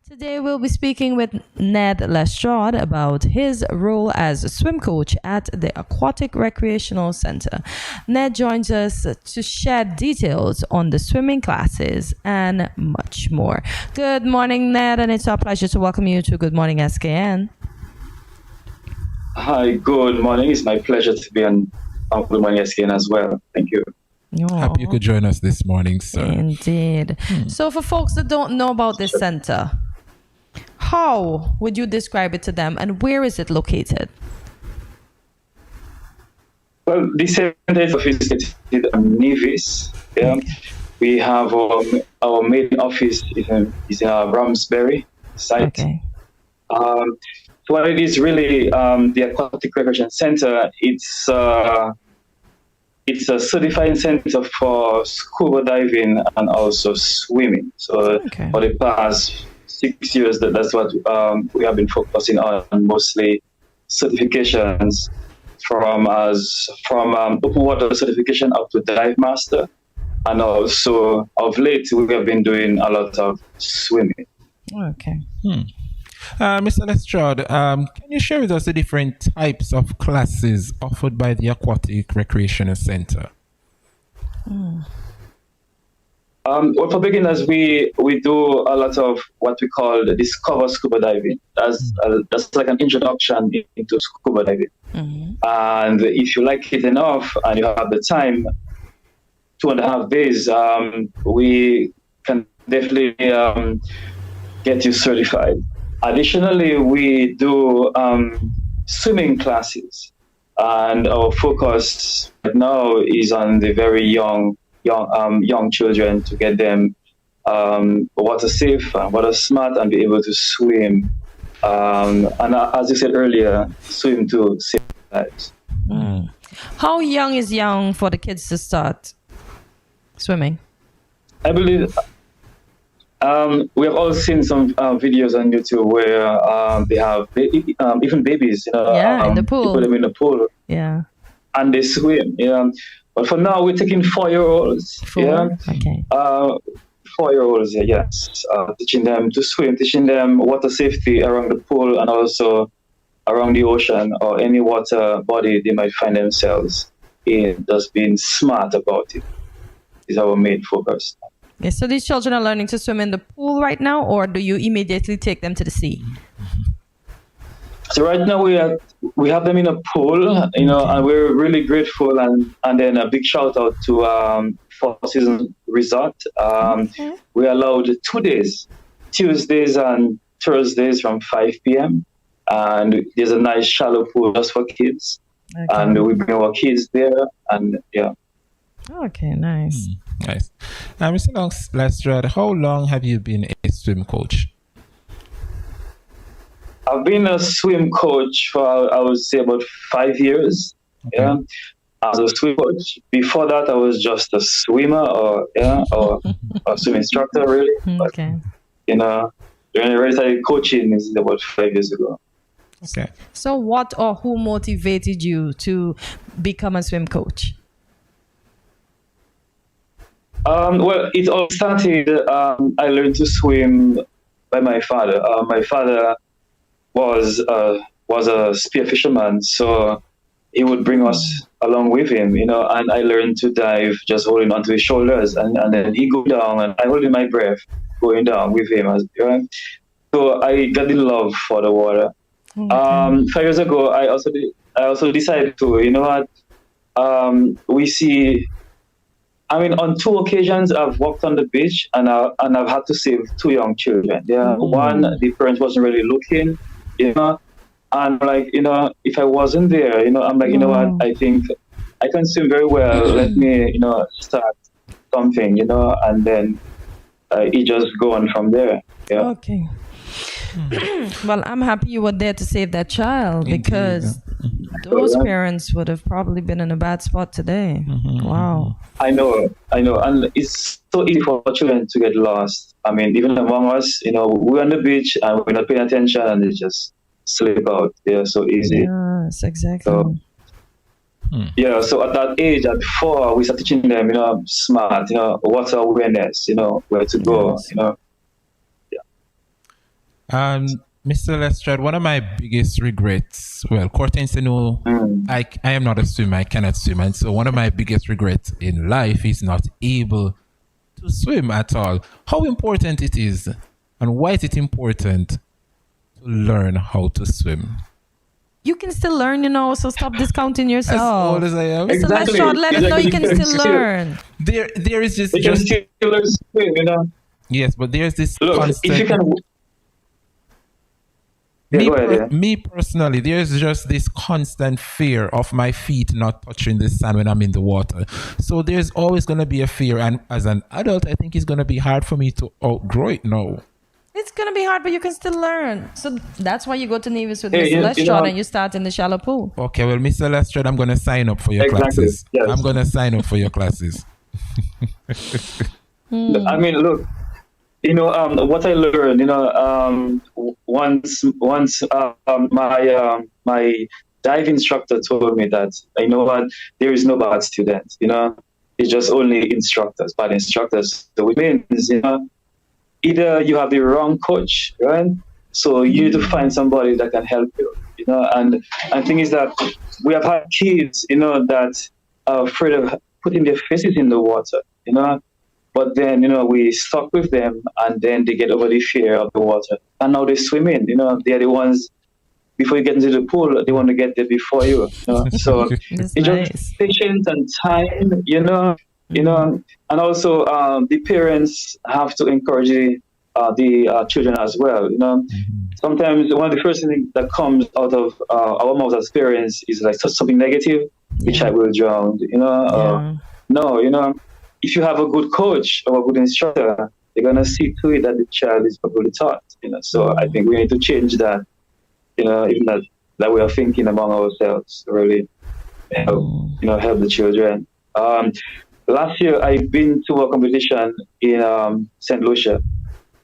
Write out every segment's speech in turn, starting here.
Today we'll be speaking with Nedd Lastrade about his role as a swim coach at the Aquatic Recreational Centre. Nedd joins us to share details on the swimming classes and much more. Good morning, Nedd, and it's our pleasure to welcome you to Good Morning SKN. Hi, good morning. It's my pleasure to be on Good Morning SKN as well. Thank you. Happy you could join us this morning, sir. Indeed. So for folks that don't know about this center, how would you describe it to them and where is it located? Well, this center is located in Nevis. Yeah. We have our main office is in Ramsbury site. Okay. So what it is really, the Aquatic Recreation Centre, it's a certifying center for scuba diving and also swimming. So for the past 6 years, that's what we have been focusing on, mostly certifications from open water certification up to dive master, and also of late we have been doing a lot of swimming. Okay. Mr. Lestrade, can you share with us the different types of classes offered by the Aquatic Recreation Centre? Well, for beginners, we do a lot of what we call discover scuba diving. That's like an introduction into scuba diving. Mm-hmm. And if you like it enough and you have the time, 2.5 days, we can definitely get you certified. Additionally, we do swimming classes, and our focus right now is on the very young children to get them water safe and water smart and be able to swim. And as you said earlier, swim to save lives. How young is young for the kids to start swimming? I believe we have all seen some videos on YouTube where they have even babies, in the pool. You put them in the pool, and they swim. But for now, we're taking 4-year-olds. Okay. 4-year-olds, yes. Teaching them to swim, teaching them water safety around the pool and also around the ocean or any water body they might find themselves in. Just being smart about it is our main focus. Okay, so these children are learning to swim in the pool right now, or do you immediately take them to the sea? So right now we have them in a pool, and we're really grateful, and then a big shout out to Four Seasons Resort. We allowed 2 days, Tuesdays and Thursdays from 5 p.m. and there's a nice shallow pool just for kids, and we bring our kids there, and yeah. Okay, nice. Nice. Mr. Lastrade, how long have you been a swim coach? I've been a swim coach for, I would say, about 5 years. Okay. Yeah, as a swim coach. Before that, I was just a swimmer, or a swim instructor, really. Okay. But, when I really started coaching is about 5 years ago. Okay. So, what or who motivated you to become a swim coach? Well, it all started. I learned to swim by my father. My father was a spearfisherman, so he would bring us along with him, and I learned to dive just holding onto his shoulders, and then he go down, and I holding my breath going down with him. So I got the love for the water. 5 years ago, I also decided to, we see. I mean, on 2 occasions, I've walked on the beach and I've had to save 2 young children. One, the parents wasn't really looking, and like, if I wasn't there, I'm like, what, I think I can swim very well. Let me, start something, and then it just go on from there. Yeah. Okay. Well, I'm happy you were there to save that child, because those parents would have probably been in a bad spot today. Wow. I know, and it's so easy for children to get lost. I mean, even among us, we're on the beach and we're not paying attention, and they just slip out. Yeah, so easy. Yes, exactly. So, yeah, so at that age, at 4, we start teaching them, smart, water awareness, where to go, Mr. Lestrade, one of my biggest regrets, well, Cortez, you know, I am not a swimmer, I cannot swim. And so one of my biggest regrets in life is not able to swim at all. How important it is and why is it important to learn how to swim? You can still learn, you know, so stop discounting yourself. As old as I am. Mr. Lestrade, let us know you can still learn. There is this You can still learn to swim, you know. Yes, but there's this Look, constant... if you can... Yeah, go ahead, yeah. Me personally, there's just this constant fear of my feet not touching the sand when I'm in the water. So there's always going to be a fear. And as an adult, I think it's going to be hard for me to outgrow it now. It's going to be hard, but you can still learn. So that's why you go to Nevis with Mr. Lestrade and you start in the shallow pool. Okay, well, Mr. Lestrade, I'm going to sign up for your classes. Yes. I'm going to sign up for your classes. I mean, look, you know, what I learned, you know, once my dive instructor told me that, you know what, there is no bad students, you know, it's just only instructors, bad instructors. So it means, you know, either you have the wrong coach, right? So you need to find somebody that can help you, you know. And thing is that we have had kids, you know, that are afraid of putting their faces in the water, you know. But then, you know, we stuck with them and then they get over the fear of the water. And now they swim in, you know, they're the ones, before you get into the pool, they want to get there before you. You know? So it's nice. Just patience and time, you know, and also the parents have to encourage the children as well, you know. Sometimes one of the first things that comes out of our mouths as parents is like something negative, which I will drown, you know. No, you know, if you have a good coach or a good instructor, they're going to see to it that the child is properly taught, you know. So I think we need to change that, you know, even that way of thinking among ourselves to really help, you know, help the children. Last year, I've been to a competition in St. Lucia,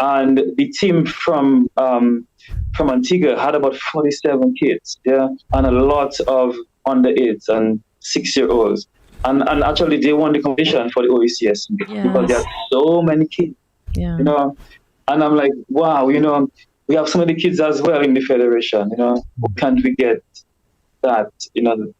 and the team from Antigua had about 47 kids, and a lot of under 8s and 6-year-olds. And actually, they won the competition for the OECS because there are so many kids, you know. And I'm like, wow, you know, we have so many kids as well in the federation, you know. Can't we get that, you know,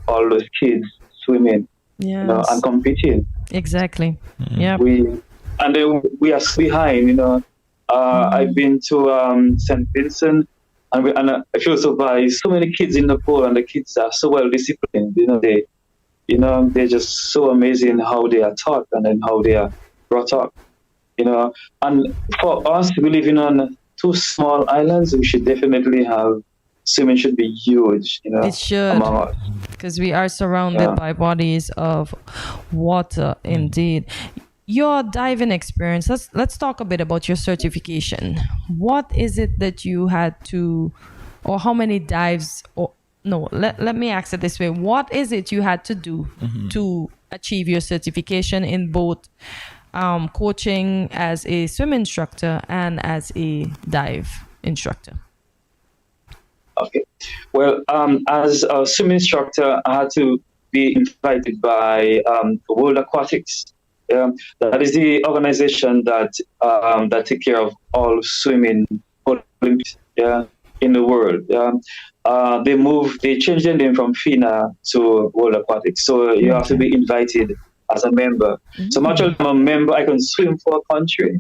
all those kids swimming, you know, and competing? Exactly. Yeah. We are behind, you know. I've been to St. Vincent, and I feel so bad. So many kids in the pool, and the kids are so well disciplined, you know. They're just so amazing how they are taught and then how they are brought up, you know. And for us, we live on 2 small islands. We should definitely have swimming should be huge, you know. It should, because we are surrounded by bodies of water. Indeed. Your diving experience. Let's talk a bit about your certification. What is it that you had to, or how many dives, or no, let me ask it this way. What is it you had to do to achieve your certification in both coaching as a swim instructor and as a dive instructor? Okay. Well, as a swim instructor, I had to be invited by World Aquatics. That is the organization that take care of all swimming Olympics in the world. They changed their name from FINA to World Aquatics. So you have to be invited as a member. So much as I'm a member, I can swim for a country,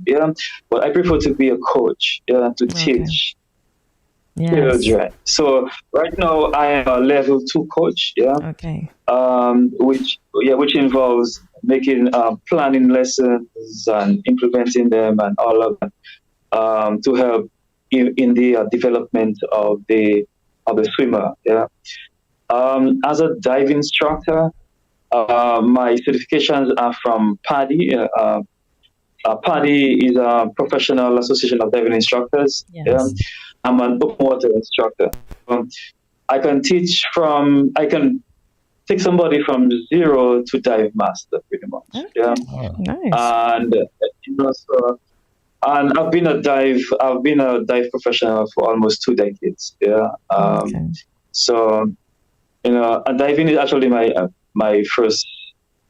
but I prefer to be a coach, to teach children. So right now I am a level 2 coach, which involves making planning lessons and implementing them and all of that to help in the development of the swimmer. As a dive instructor, my certifications are from PADI. PADI is a professional association of diving instructors. I'm an open water instructor. I can take somebody from 0 to dive master, pretty much. Nice. And you know, and I've been a dive professional for almost 2 decades. So you know, and diving is actually my first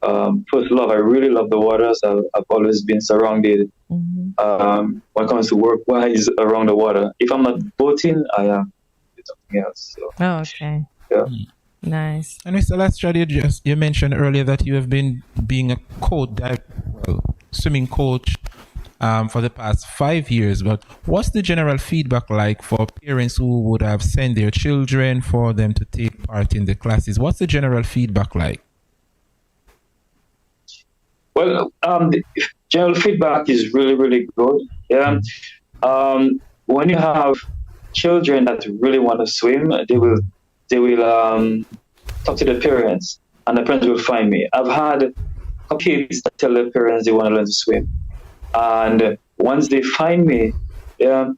love. I really love the waters. I've always been surrounded when it comes to work-wise around the water. If I'm not boating, I am something else. So, Oh, okay. yeah. Nice. And Mr. Lastrade, you mentioned earlier that you have been being a swimming coach for the past 5 years. But what's the general feedback like for parents who would have sent their children for them to take part in the classes? What's the general feedback like? Well, the general feedback is really, really good. Yeah. When you have children that really want to swim, they will talk to the parents, and the parents will find me. I've had kids that tell their parents they want to learn to swim, and once they find me, yeah,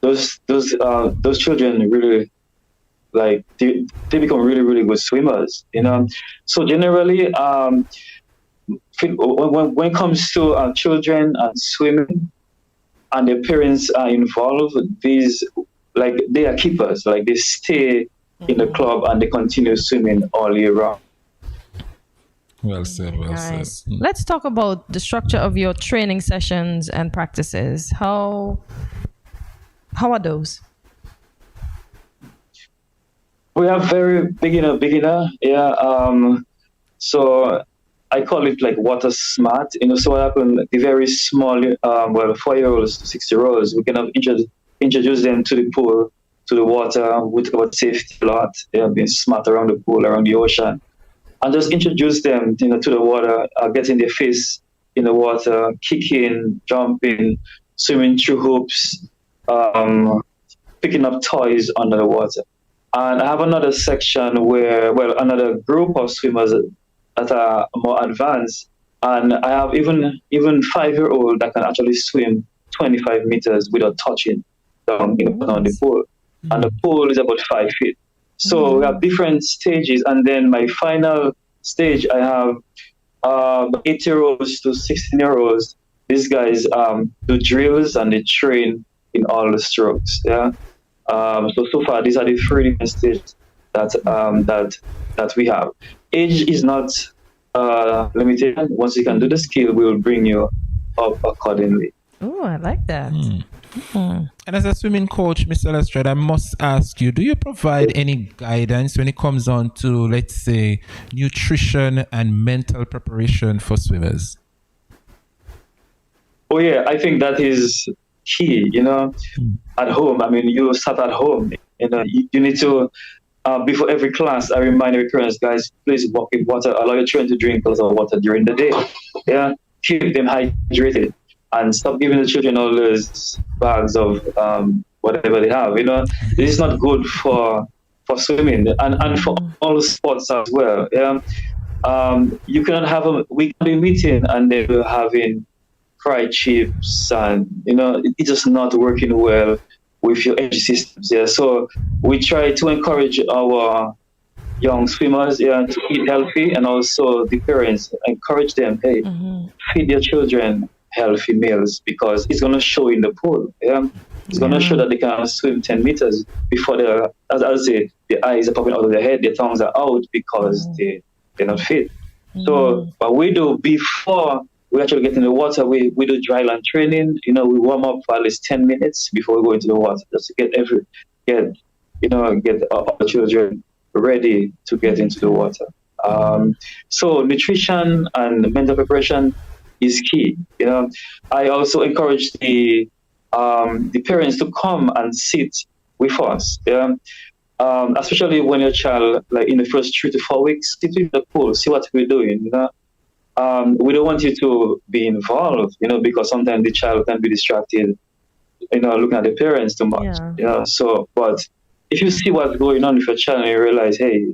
those children really like they become really, really good swimmers. So generally, when it comes to children and swimming, and their parents are involved, these like they are keepers. Like they stay in the club and they continue swimming all year round. Well said. Well Nice. said. Let's talk about the structure of your training sessions and practices. How are those? We have very beginner. Yeah. So I call it like water smart. So what happened? Like the very small, 4-year-olds to 6-year-olds, we can introduce them to the pool, to the water. We talk about safety a lot. Being smart around the pool, around the ocean, and just introduce them, to the water, getting their face in the water, kicking, jumping, swimming through hoops, picking up toys under the water. And I have another section where, another group of swimmers that are more advanced, and I have even 5-year-old that can actually swim 25 meters without touching down the pool, and the pool is about 5 feet. So we have different stages, and then my final stage, I have 8-year-olds to 16-year-olds. These guys do drills and they train in all the strokes. Yeah. So far, these are the 3 different stages that we have. Age is not limited. Once you can do the skill, we will bring you up accordingly. Oh, I like that. And as a swimming coach, Mr. Lastrade, I must ask you, do you provide any guidance when it comes on to, let's say, nutrition and mental preparation for swimmers? Oh, yeah, I think that is key, at home. I mean, you start at home. You need to, before every class, I remind every parents, guys, please walk in water. Allow your children to drink a lot of water during the day. Yeah, keep them hydrated. And stop giving the children all those bags of whatever they have. This is not good for swimming and for all sports as well. Yeah, you cannot have a weekly meeting and then we're having fried chips, and it's just not working well with your energy systems. Yeah, so we try to encourage our young swimmers, to eat healthy, and also the parents encourage them, hey, feed your children healthy meals, because it's going to show in the pool. It's going to show that they can swim 10 meters before they're, as I say, the eyes are popping out of their head, their tongues are out because they're not fit. So what we do before we actually get in the water, we do dry land training. We warm up for at least 10 minutes before we go into the water, just to get our children ready to get into the water. So nutrition and mental preparation is key. I also encourage the parents to come and sit with us. Especially when your child, like in the first 3 to 4 weeks, sit in the pool, see what we're doing. We don't want you to be involved, because sometimes the child can be distracted, looking at the parents too much. So, but if you see what's going on with your child and you realize, hey,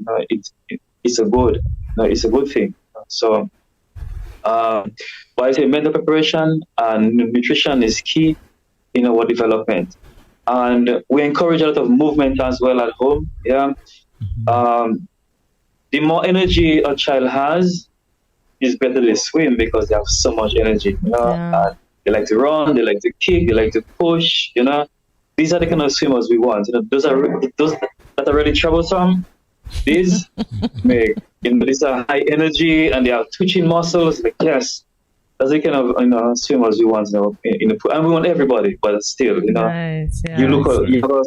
it's a good thing. So, but I say mental preparation and nutrition is key in our development, and we encourage a lot of movement as well at home. The more energy a child has, is better they swim, because they have so much energy. They like to run, they like to kick, they like to push. These are the kind of swimmers we want. Those that are really troublesome. These make these are high energy and they have twitching muscles. Like, yes, as we kind of swim as we want in the pool, and we want everybody, but still Nice, yeah. you look you have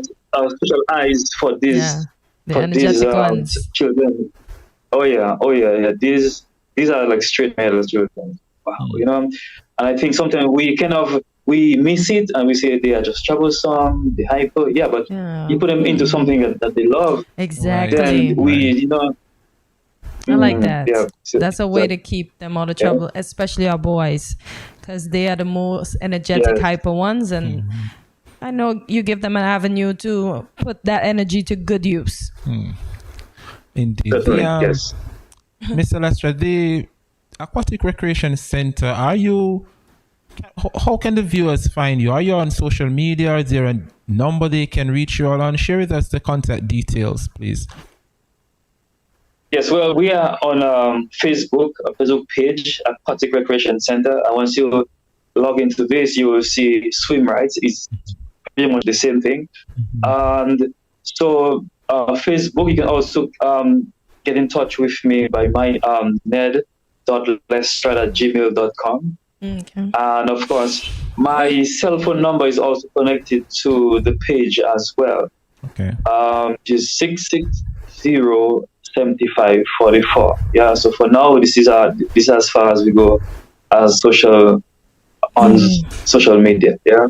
special eyes for these the energetic ones. children. Oh yeah. These are like straight male children. Wow, and I think sometimes we miss it and we say they are just troublesome, they hyper. Yeah, but you put them into something that they love. Exactly. Then we I like that. Yeah, that's a way to keep them out of trouble, especially our boys, because they are the most energetic, hyper ones. And I know you give them an avenue to put that energy to good use. Indeed. Yes. Mr. Lastrade, the Aquatic Recreation Centre, how can the viewers find you? Are you on social media? Is there a number they can reach you all on? Share with us the contact details, please. Yes, well, we are on a Facebook page, Aquatic Recreation Centre. And once you log into this, you will see swim rights. It's pretty much the same thing. And so Facebook, you can also get in touch with me by my nedd.lastrade@gmail.com. Okay. And of course, my cell phone number is also connected to the page as well. Okay. Which is 660-7544. Yeah. So for now, this is as far as we go as social media. Yeah.